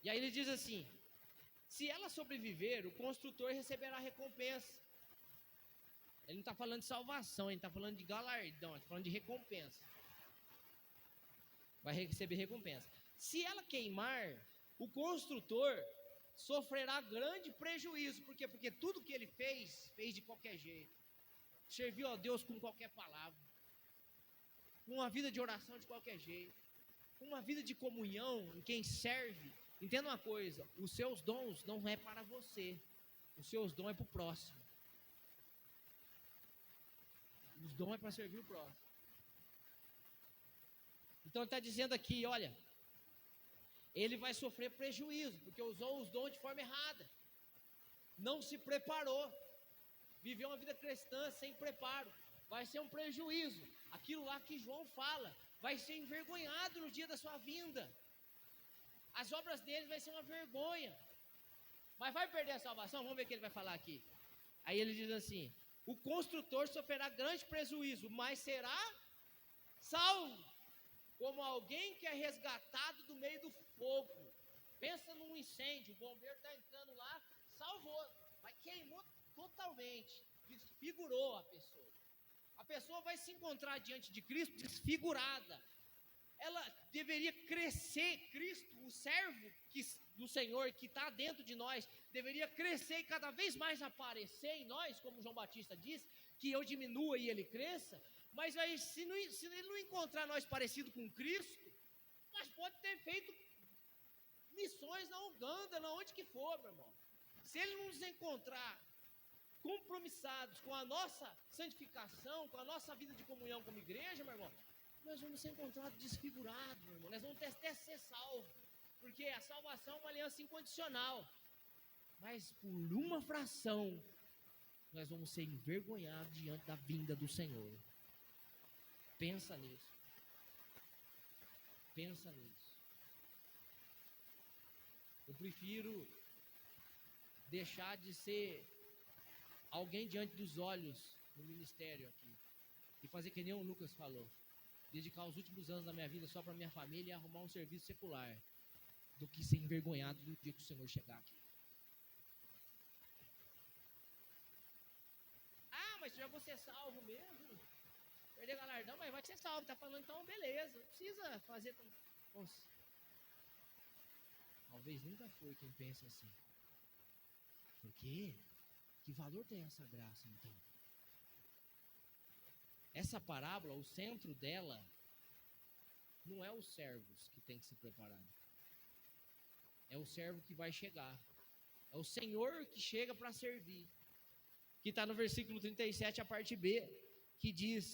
E aí ele diz assim, se ela sobreviver, o construtor receberá recompensa. Ele não está falando de salvação, ele está falando de galardão, ele está falando de recompensa. Vai receber recompensa. Se ela queimar, o construtor sofrerá grande prejuízo. Por quê? Porque tudo que ele fez de qualquer jeito. Serviu a Deus com qualquer palavra. Com uma vida de oração de qualquer jeito. Com uma vida de comunhão em quem serve. Entenda uma coisa, os seus dons não é para você. Os seus dons é para o próximo. Os dons é para servir o próximo. Então ele está dizendo aqui, olha, ele vai sofrer prejuízo, porque usou os dons de forma errada, não se preparou, viveu uma vida cristã sem preparo, vai ser um prejuízo. Aquilo lá que João fala, vai ser envergonhado no dia da sua vinda. As obras dele vai ser uma vergonha, mas vai perder a salvação? Vamos ver o que ele vai falar aqui. Aí ele diz assim: o construtor sofrerá grande prejuízo, mas será salvo, como alguém que é resgatado do meio do fogo. Pensa num incêndio, o bombeiro está entrando lá, salvou, mas queimou totalmente, desfigurou a pessoa. A pessoa vai se encontrar diante de Cristo desfigurada. Ela deveria crescer, Cristo, o servo do Senhor que está dentro de nós, deveria crescer e cada vez mais aparecer em nós, como João Batista diz, que eu diminua e ele cresça. Mas aí, se ele não encontrar nós parecido com Cristo, nós pode ter feito missões na Uganda, na onde que for, meu irmão. Se ele não nos encontrar compromissados com a nossa santificação, com a nossa vida de comunhão como igreja, meu irmão, nós vamos ser encontrados desfigurados, meu irmão. Nós vamos até ser salvos, porque a salvação é uma aliança incondicional, mas por uma fração nós vamos ser envergonhados diante da vinda do Senhor. Pensa nisso. Pensa nisso. Eu prefiro deixar de ser alguém diante dos olhos no ministério aqui e fazer que nem o Lucas falou, dedicar os últimos anos da minha vida só para minha família e arrumar um serviço secular, do que ser envergonhado do dia que o Senhor chegar aqui. Ah, mas já vou ser salvo mesmo, perder galardão, mas vai ser salvo, tá falando, então beleza, não precisa fazer. Nossa. Talvez nunca foi quem pensa assim. Por quê? Que valor tem essa graça, então? Essa parábola, o centro dela, não é os servos que tem que se preparar. É o servo que vai chegar. É o Senhor que chega para servir. Que está no versículo 37, a parte B, que diz: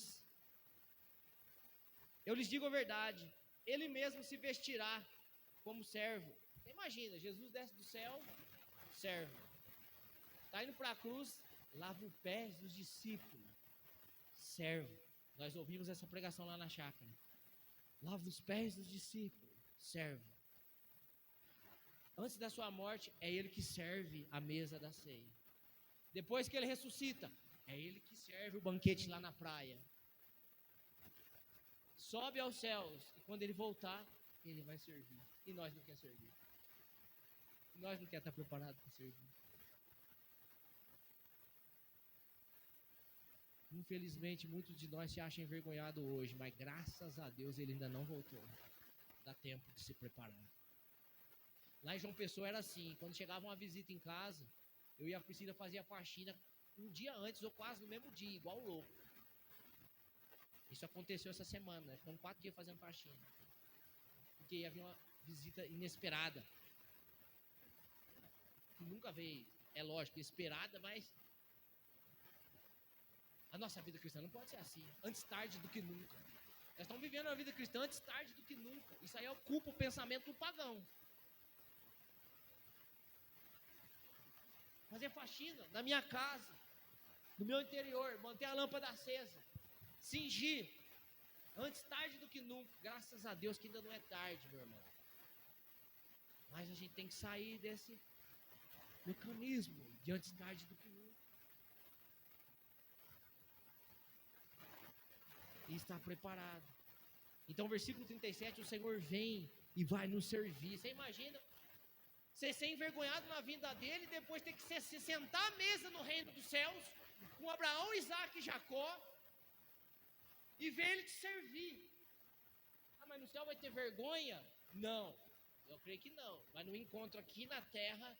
eu lhes digo a verdade, ele mesmo se vestirá como servo. Imagina, Jesus desce do céu, servo. Está indo para a cruz, lava os pés dos discípulos, servo. Nós ouvimos essa pregação lá na chácara. Lava os pés dos discípulos, servo. Antes da sua morte, é ele que serve a mesa da ceia. Depois que ele ressuscita, é ele que serve o banquete lá na praia. Sobe aos céus, e quando ele voltar, ele vai servir. E nós não queremos servir. Nós não queremos estar preparados para servir. Infelizmente, muitos de nós se acham envergonhados hoje, mas graças a Deus ele ainda não voltou. Dá tempo de se preparar. Lá em João Pessoa era assim, quando chegava uma visita em casa, eu e a Priscila fazia faxina um dia antes ou quase no mesmo dia, igual louco. Isso aconteceu essa semana, né? Ficamos 4 dias fazendo faxina. Porque havia uma visita inesperada. Que nunca veio, é lógico, esperada, mas a nossa vida cristã não pode ser assim, antes tarde do que nunca. Nós estamos vivendo a vida cristã antes tarde do que nunca. Isso aí ocupa o pensamento do pagão. Fazer faxina na minha casa, no meu interior, manter a lâmpada acesa, cingir, antes tarde do que nunca. Graças a Deus que ainda não é tarde, meu irmão. Mas a gente tem que sair desse mecanismo de antes tarde do que nunca. E estar preparado. Então, versículo 37, o Senhor vem e vai nos servir. Você imagina você ser envergonhado na vinda dele e depois ter que se sentar à mesa no reino dos céus com Abraão, Isaac e Jacó e ver ele te servir. Ah, mas no céu vai ter vergonha? Não, eu creio que não. Mas no encontro aqui na terra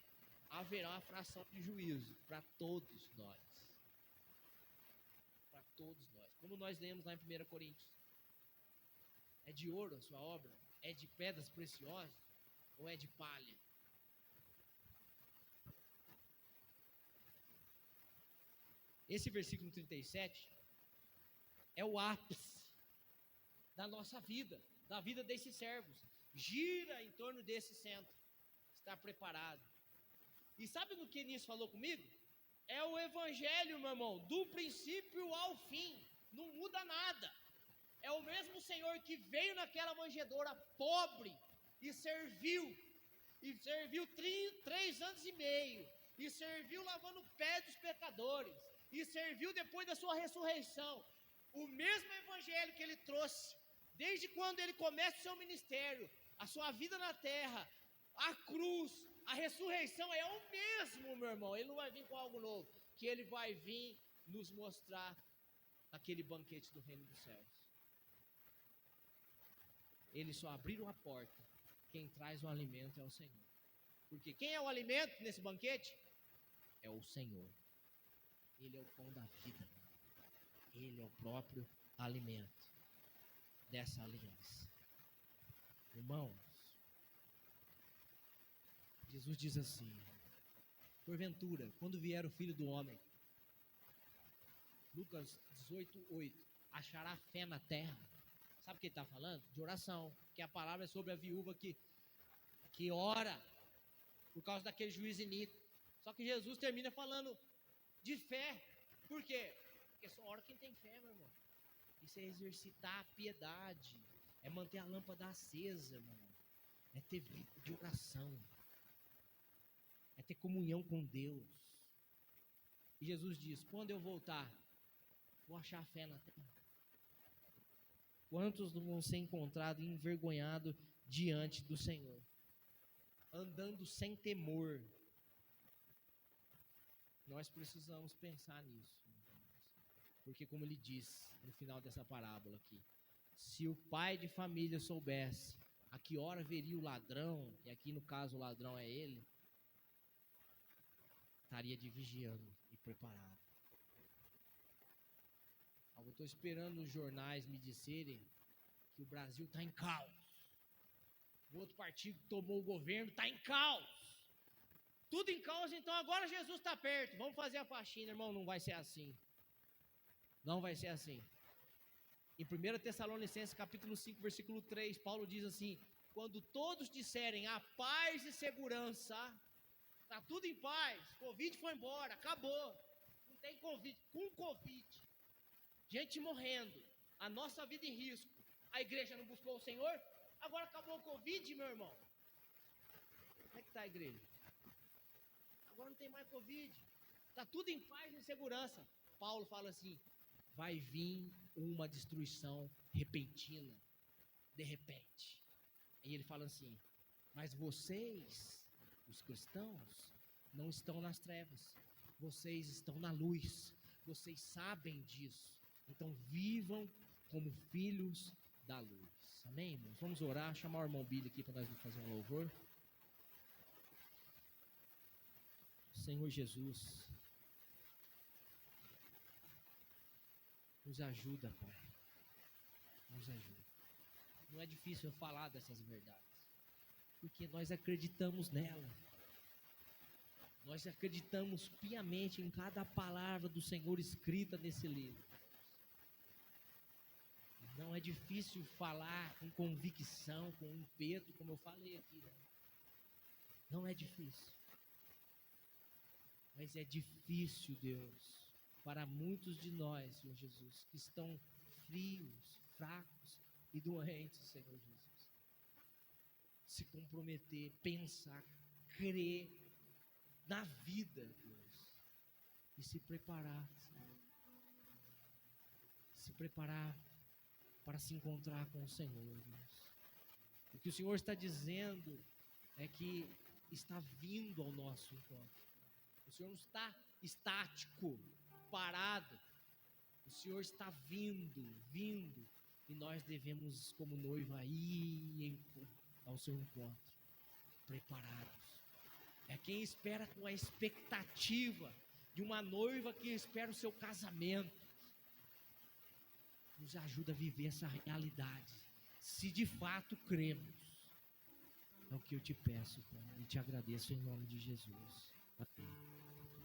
haverá uma fração de juízo para todos nós. Para todos nós. Como nós lemos lá em 1 Coríntios. É de ouro a sua obra? É de pedras preciosas? Ou é de palha? Esse versículo 37 é o ápice da nossa vida, da vida desses servos. gira em torno desse centro. Estar preparado. E sabe no que nisso falou comigo? É o evangelho, meu irmão, do princípio ao fim. Não muda nada. É o mesmo Senhor que veio naquela manjedoura pobre e serviu. E serviu 3 anos e meio. E serviu lavando o pé dos pecadores. E serviu depois da sua ressurreição. O mesmo evangelho que ele trouxe, desde quando ele começa o seu ministério, a sua vida na terra, a cruz, a ressurreição, é o mesmo, meu irmão. Ele não vai vir com algo novo, que ele vai vir nos mostrar aquele banquete do reino dos céus. Eles só abriram a porta. Quem traz o alimento é o Senhor. Porque quem é o alimento nesse banquete? É o Senhor. Ele é o pão da vida. Ele é o próprio alimento dessa aliança. Irmãos, Jesus diz assim: porventura, quando vier o Filho do Homem, Lucas 18:8, achará fé na terra? Sabe o que ele está falando? De oração, que a palavra é sobre a viúva que ora por causa daquele juiz iníquo. Só que Jesus termina falando de fé. Por quê? Porque só ora quem tem fé, meu irmão. Isso é exercitar a piedade, é manter a lâmpada acesa, meu irmão. É ter vida de oração, é ter comunhão com Deus. E Jesus diz: quando eu voltar, vou achar fé na terra. Quantos não vão ser encontrados envergonhados diante do Senhor, andando sem temor? Nós precisamos pensar nisso, porque como ele diz no final dessa parábola aqui, se o pai de família soubesse a que hora viria o ladrão, e aqui no caso o ladrão é ele, estaria de vigiando e preparado. Eu estou esperando os jornais me dizerem que o Brasil está em caos. O outro partido que tomou o governo está em caos. Tudo em caos, então agora Jesus está perto. Vamos fazer a faxina, irmão. Não vai ser assim. Não vai ser assim. Em 1 Tessalonicenses capítulo 5, versículo 3, Paulo diz assim: quando todos disserem a paz e segurança, está tudo em paz, Covid foi embora, acabou, não tem Covid, com Covid, gente morrendo, a nossa vida em risco, a igreja não buscou o Senhor, agora acabou o Covid, meu irmão. Como é que está a igreja? Agora não tem mais Covid, está tudo em paz e segurança. Paulo fala assim: vai vir uma destruição repentina, de repente. E ele fala assim: mas vocês, os cristãos, não estão nas trevas, vocês estão na luz, vocês sabem disso, então vivam como filhos da luz. Amém, irmãos? Vamos orar, chamar o irmão Billy aqui para nós fazer um louvor. Senhor Jesus, nos ajuda, Pai, nos ajuda. Não é difícil eu falar dessas verdades, porque nós acreditamos nela. Nós acreditamos piamente em cada palavra do Senhor escrita nesse livro. Não é difícil falar com convicção, com ímpeto, como eu falei aqui. Não é difícil. Mas é difícil, Deus, para muitos de nós, Senhor Jesus, que estão frios, fracos e doentes, Senhor Jesus. Se comprometer, pensar, crer na vida, Deus, e se preparar, Senhor. Se preparar para se encontrar com o Senhor, Deus. O que o Senhor está dizendo é que está vindo ao nosso encontro. O Senhor não está estático, parado. O Senhor está vindo, e nós devemos, como noiva, ir ao seu encontro, preparados. É quem espera com a expectativa de uma noiva que espera o seu casamento. Nos ajuda a viver essa realidade, se de fato cremos. É o que eu te peço, Pai, e te agradeço em nome de Jesus. Amém.